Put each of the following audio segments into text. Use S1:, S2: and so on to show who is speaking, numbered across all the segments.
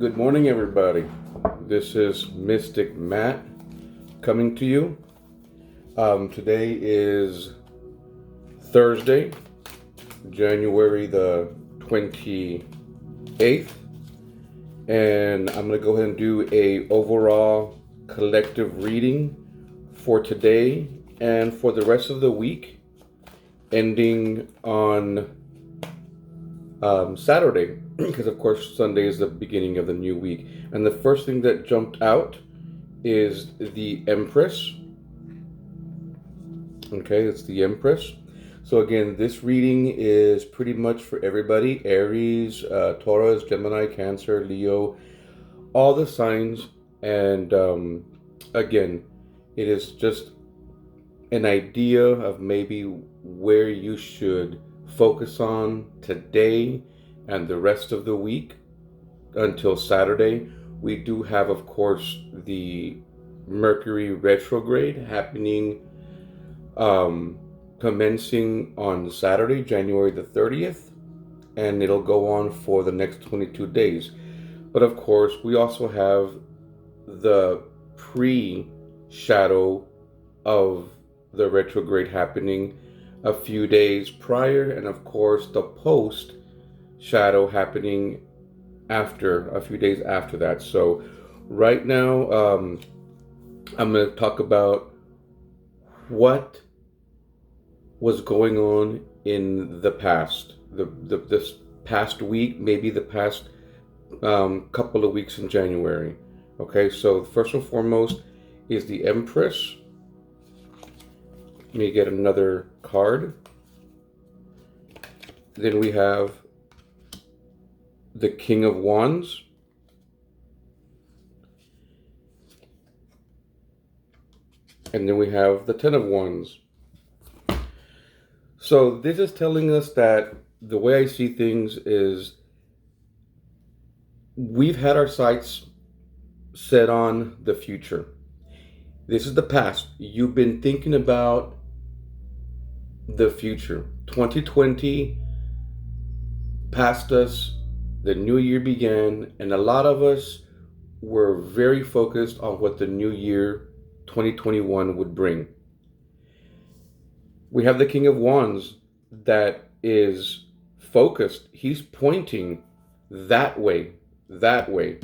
S1: Good morning, everybody. This is Mystic Matt coming to you. Today is Thursday, January the 28th, and I'm going to go ahead and do a overall collective reading for today and for the rest of the week, ending on Saturday, because of course Sunday is the beginning of the new week. And the first thing that jumped out is the Empress. Okay, it's the Empress. So again, this reading is pretty much for everybody: Aries, Taurus, Gemini, Cancer, Leo, all the signs. And again, it is just an idea of maybe where you should focus on today and the rest of the week until Saturday. We do have, of course, the Mercury retrograde happening, commencing on Saturday, January the 30th, and it'll go on for the next 22 days. But of course, we also have the pre-shadow of the retrograde happening a few days prior, and of course the post shadow happening after a few days after that. So right now, I'm going to talk about what was going on in the past, this past week, maybe the past couple of weeks in January. Okay, so first and foremost is the Empress. Let me get another card. Then we have the King of Wands. And then we have the Ten of Wands. So this is telling us that the way I see things is we've had our sights set on the future. This is the past. You've been thinking about the future. 2020 passed us, the new year began, and a lot of us were very focused on what the new year 2021 would bring. We have the King of Wands that is focused. He's pointing that way, that way.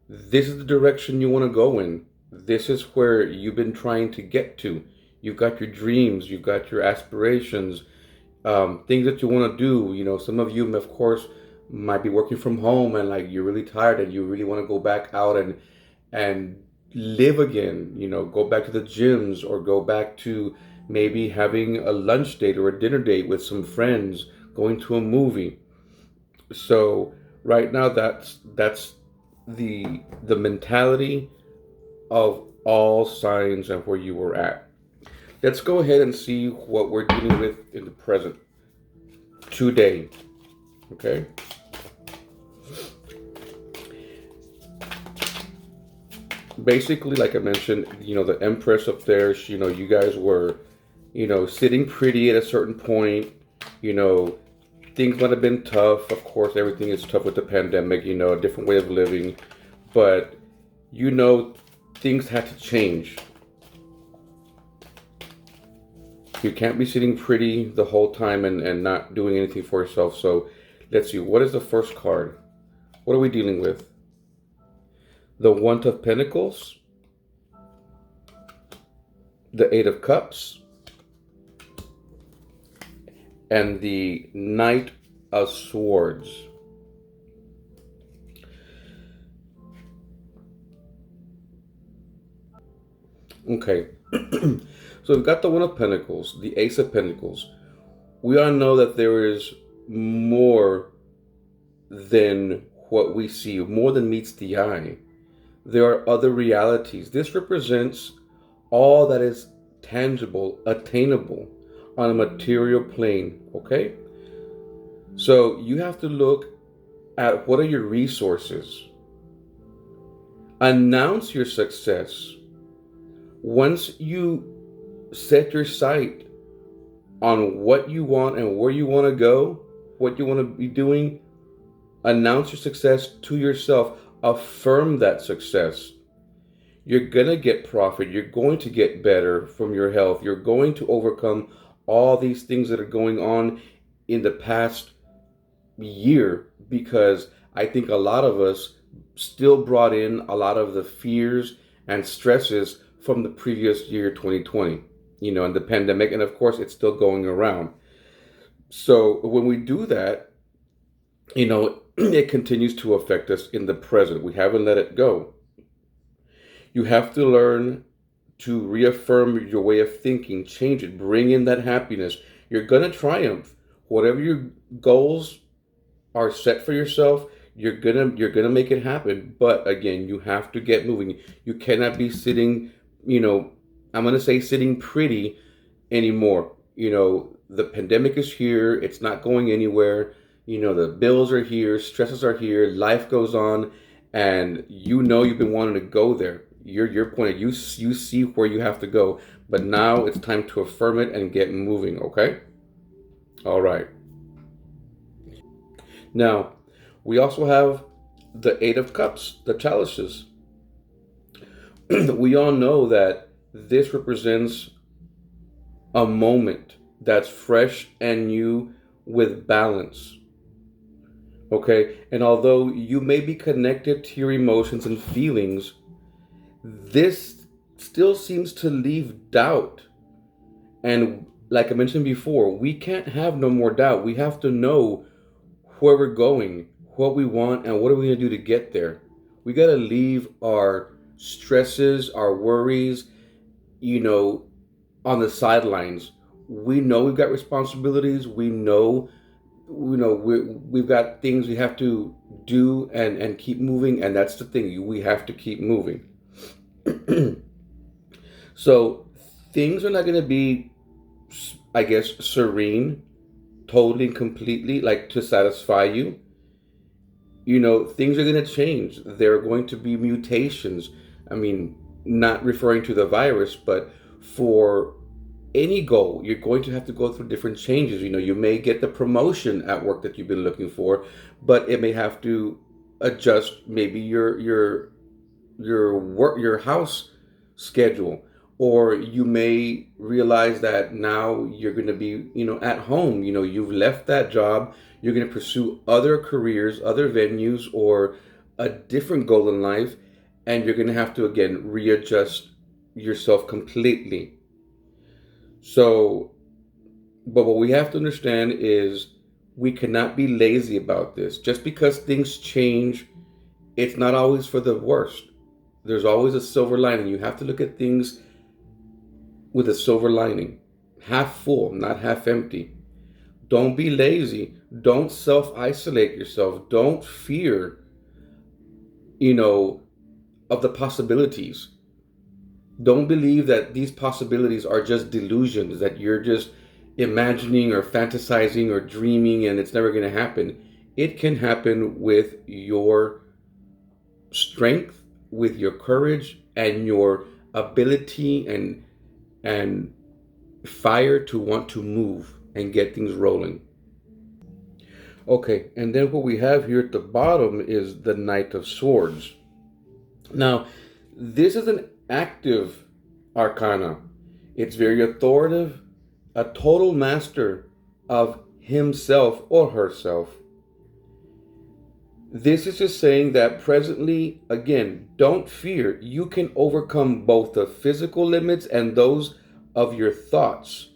S1: This is the direction you want to go in. This is where you've been trying to get to. You've got your dreams, you've got your aspirations, things that you want to do. You know, some of you, of course, might be working from home and like you're really tired and you really want to go back out and live again. You know, go back to the gyms or go back to maybe having a lunch date or a dinner date with some friends, going to a movie. So right now, that's the mentality of all signs and where you were at. Let's go ahead and see what we're dealing with in the present today. Okay. Basically, like I mentioned, you know, the Empress up there, you know, you guys were, you know, sitting pretty at a certain point. You know, things might have been tough. Of course, everything is tough with the pandemic, you know, a different way of living. But, you know, things had to change. You can't be sitting pretty the whole time and not doing anything for yourself. So let's see, what is the first card? What are we dealing with? The One of Pentacles, the Eight of Cups, and the Knight of Swords. Okay. So we've got the One of Pentacles, the Ace of Pentacles. We all know that there is more than what we see, more than meets the eye. There are other realities. This represents all that is tangible, attainable on a material plane, okay? So you have to look at what are your resources. Announce your success. Once you set your sight on what you want and where you want to go, what you want to be doing, announce your success to yourself. affirm that success. You're going to get profit. You're going to get better from your health. You're going to overcome all these things that are going on in the past year, because I think a lot of us still brought in a lot of the fears and stresses from the previous year, 2020, and the pandemic. And of course, it's still going around. So when we do that, it continues to affect us in the present. We haven't let it go. You have to learn to reaffirm your way of thinking, change it, bring in that happiness. You're going to triumph. Whatever your goals are set for yourself, you're gonna make it happen. But again, you have to get moving. You cannot be sitting, I'm gonna say sitting pretty anymore. The pandemic is here, it's not going anywhere. The bills are here, stresses are here, life goes on, and you've been wanting to go there. Your point, you see where you have to go, but now it's time to affirm it and get moving. Okay. All right. Now, we also have the Eight of Cups, the chalices. We all know that this represents a moment that's fresh and new with balance. Okay? And although you may be connected to your emotions and feelings, this still seems to leave doubt. And like I mentioned before, we can't have no more doubt. We have to know where we're going, what we want, and what are we going to do to get there. We got to leave our stresses, our worries, on the sidelines. We know we've got responsibilities. We know, we've got things we have to do and keep moving. And that's the thing. We have to keep moving. So things are not going to be, I guess, serene, totally and completely, like to satisfy you. Things are going to change. There are going to be mutations. I mean, not referring to the virus, but for any goal, you're going to have to go through different changes. You may get the promotion at work that you've been looking for, but it may have to adjust maybe your house schedule, or you may realize that now you're going to be at home. You've left that job, you're going to pursue other careers, other venues, or a different goal in life, and you're going to have to again readjust yourself completely. So, but what we have to understand is we cannot be lazy about this. Just because things change, it's not always for the worst. There's always a silver lining. You have to look at things with a silver lining, half full, not half empty. Don't be lazy. Don't self-isolate yourself. Don't fear, of the possibilities. Don't believe that these possibilities are just delusions, that you're just imagining or fantasizing or dreaming and it's never going to happen. It can happen with your strength, with your courage, and your ability and fire to want to move and get things rolling. Okay, and then what we have here at the bottom is the Knight of Swords. Now, this is an active arcana. It's very authoritative, a total master of himself or herself. This is just saying that presently, again, don't fear. You can overcome both the physical limits and those of your thoughts.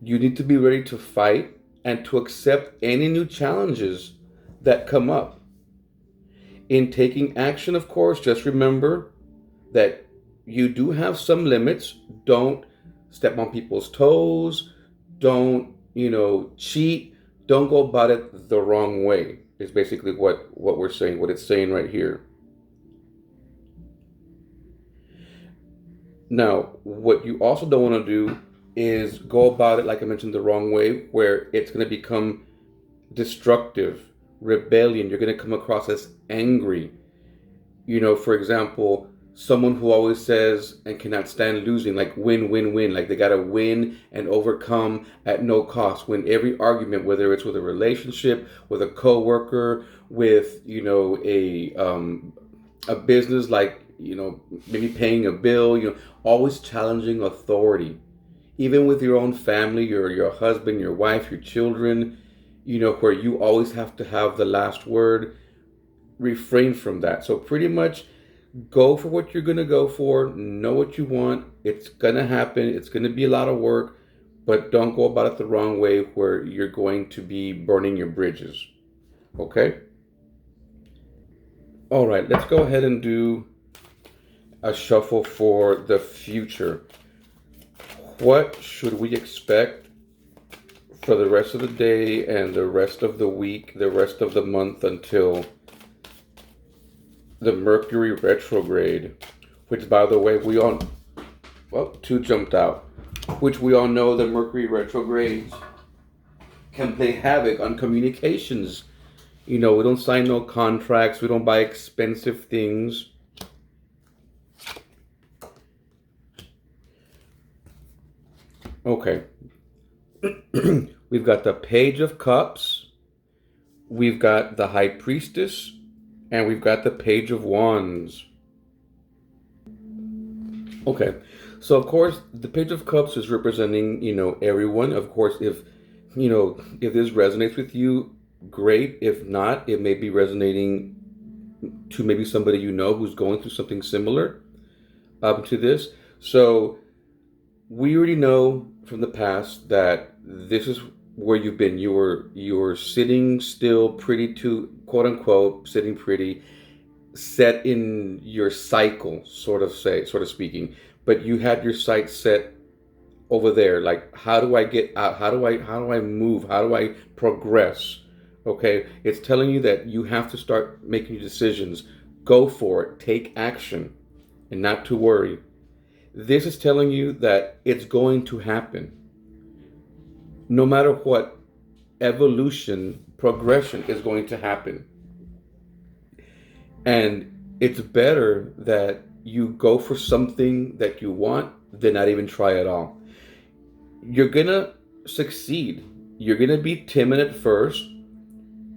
S1: You need to be ready to fight and to accept any new challenges that come up. In taking action, of course, just remember that you do have some limits. Don't step on people's toes. Don't, cheat. Don't go about it the wrong way, is basically what we're saying, what it's saying right here. Now, what you also don't want to do is go about it, like I mentioned, the wrong way, where it's going to become destructive, rebellion. You're going to come across as angry. For example, someone who always says and cannot stand losing, like win, win, win. Like they got to win and overcome at no cost. Win every argument, whether it's with a relationship, with a coworker, with a business, like maybe paying a bill. Always challenging authority, even with your own family, your husband, your wife, your children. Where you always have to have the last word. Refrain from that. So pretty much go for what you're going to go for. Know what you want. It's going to happen. It's going to be a lot of work, but don't go about it the wrong way where you're going to be burning your bridges. Okay? All right, let's go ahead and do a shuffle for the future. What should we expect for the rest of the day and the rest of the week, the rest of the month until the Mercury retrograde, which, by the way, two jumped out, which we all know the Mercury retrogrades can play havoc on communications. We don't sign no contracts, we don't buy expensive things. Okay. We've got the Page of Cups, we've got the High Priestess, and we've got the Page of Wands. Okay, so of course the Page of Cups is representing, everyone. Of course, if this resonates with you, great. If not, it may be resonating to maybe somebody who's going through something similar to this. So we already know from the past that this is where you've been. You were sitting still, pretty, to quote unquote sitting pretty, set in your cycle, sort of speaking. But you had your sights set over there. Like, how do I get out? How do I move? How do I progress? Okay, it's telling you that you have to start making decisions. Go for it. Take action, and not to worry. This is telling you that it's going to happen. No matter what, evolution, progression is going to happen. And it's better that you go for something that you want than not even try at all. You're going to succeed. You're going to be timid at first.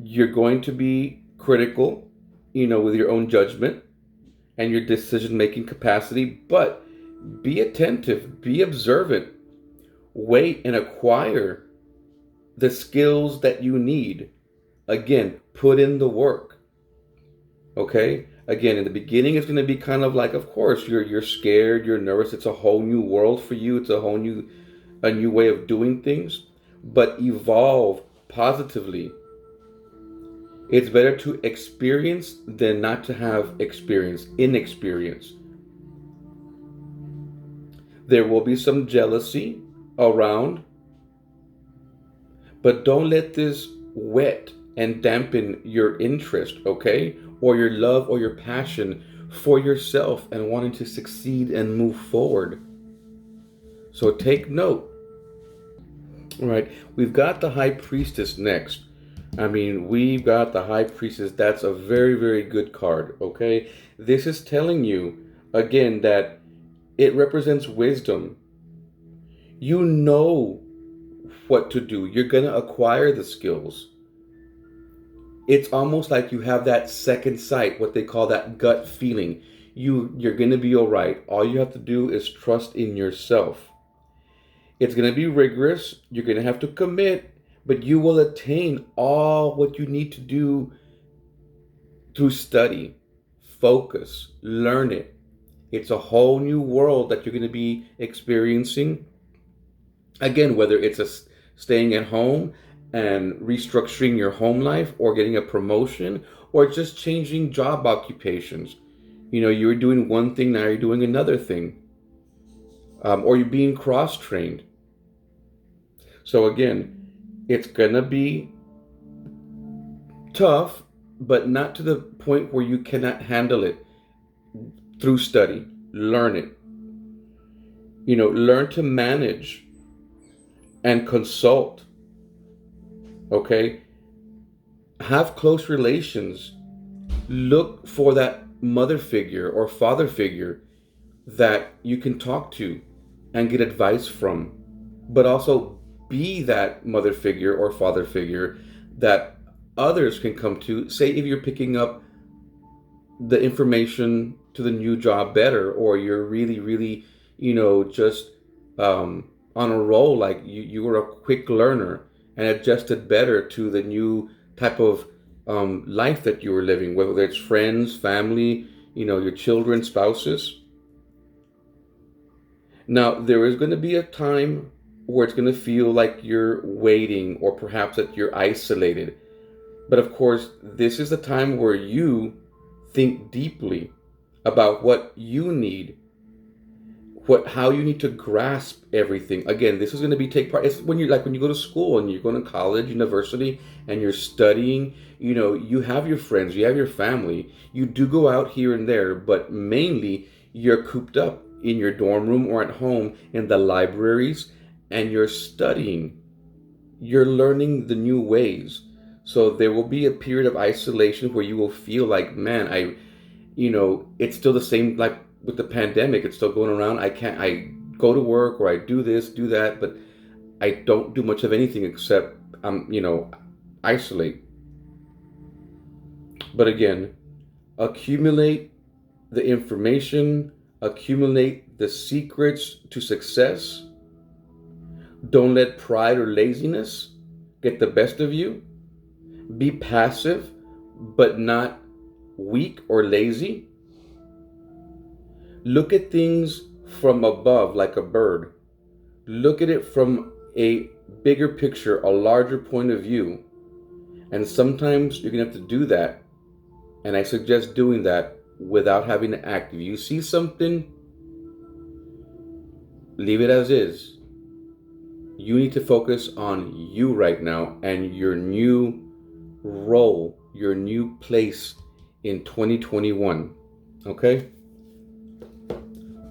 S1: You're going to be critical, with your own judgment and your decision-making capacity, but be attentive, be observant, wait and acquire the skills that you need. Again, put in the work. Okay? Again, in the beginning, it's going to be kind of like, of course, you're scared, you're nervous. It's a whole new world for you. It's a new way of doing things. But evolve positively. It's better to experience than not to have inexperience. There will be some jealousy around, but don't let this wet and dampen your interest, okay? Or your love or your passion for yourself and wanting to succeed and move forward. So take note. All right, we've got the High Priestess next. We've got the High Priestess. That's a very, very good card, okay? This is telling you, again, that it represents wisdom. You know what to do. You're going to acquire the skills. It's almost like you have that second sight, what they call that gut feeling. You're going to be all right. All you have to do is trust in yourself. It's going to be rigorous. You're going to have to commit, but you will attain all what you need to do through study, focus, learn it. It's a whole new world that you're going to be experiencing. Again, whether it's staying at home and restructuring your home life, or getting a promotion, or just changing job occupations. You were doing one thing, now you're doing another thing. Or you're being cross-trained. So again, it's going to be tough, but not to the point where you cannot handle it. Through study, learn it. Learn to manage and consult. Okay? Have close relations. Look for that mother figure or father figure that you can talk to and get advice from, but also be that mother figure or father figure that others can come to. Say if you're picking up the information to the new job better, or you're really, really, just on a roll, like you were a quick learner and adjusted better to the new type of life that you were living, whether it's friends, family, your children, spouses. Now, there is going to be a time where it's going to feel like you're waiting, or perhaps that you're isolated. But of course, this is the time where you think deeply about what you need, how you need to grasp everything. Again, this is going to be take part. It's when you go to school and you're going to college, university, and you're studying. You have your friends, you have your family. You do go out here and there, but mainly you're cooped up in your dorm room or at home in the libraries, and you're studying. You're learning the new ways. So there will be a period of isolation where you will feel like, man, it's still the same, like with the pandemic, it's still going around. I go to work, or I do this, do that, but I don't do much of anything except, isolate. But again, accumulate the information, accumulate the secrets to success. Don't let pride or laziness get the best of you. Be passive, but not weak or lazy. Look at things from above like a bird. Look at it from a bigger picture, a larger point of view. And sometimes you're going to have to do that. And I suggest doing that without having to act. If you see something, leave it as is. You need to focus on you right now and your new role, your new place in 2021. Okay?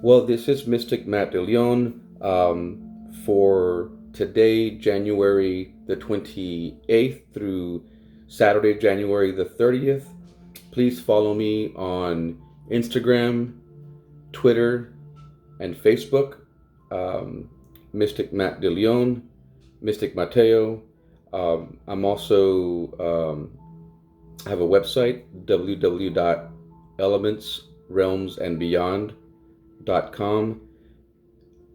S1: Well, this is Mystic Matt DeLeon for today, January the 28th through Saturday, January the 30th. Please follow me on Instagram, Twitter, and Facebook. Mystic Matt DeLeon, Mystic Mateo. I'm also have a website, www.elementsrealmsandbeyond.com,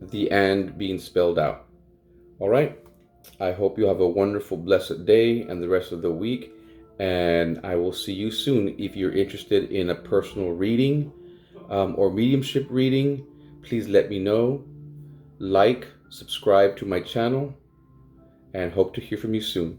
S1: the and being spelled out. All right. I hope you have a wonderful, blessed day and the rest of the week. And I will see you soon. If you're interested in a personal reading or mediumship reading, please let me know. Like, subscribe to my channel, and hope to hear from you soon.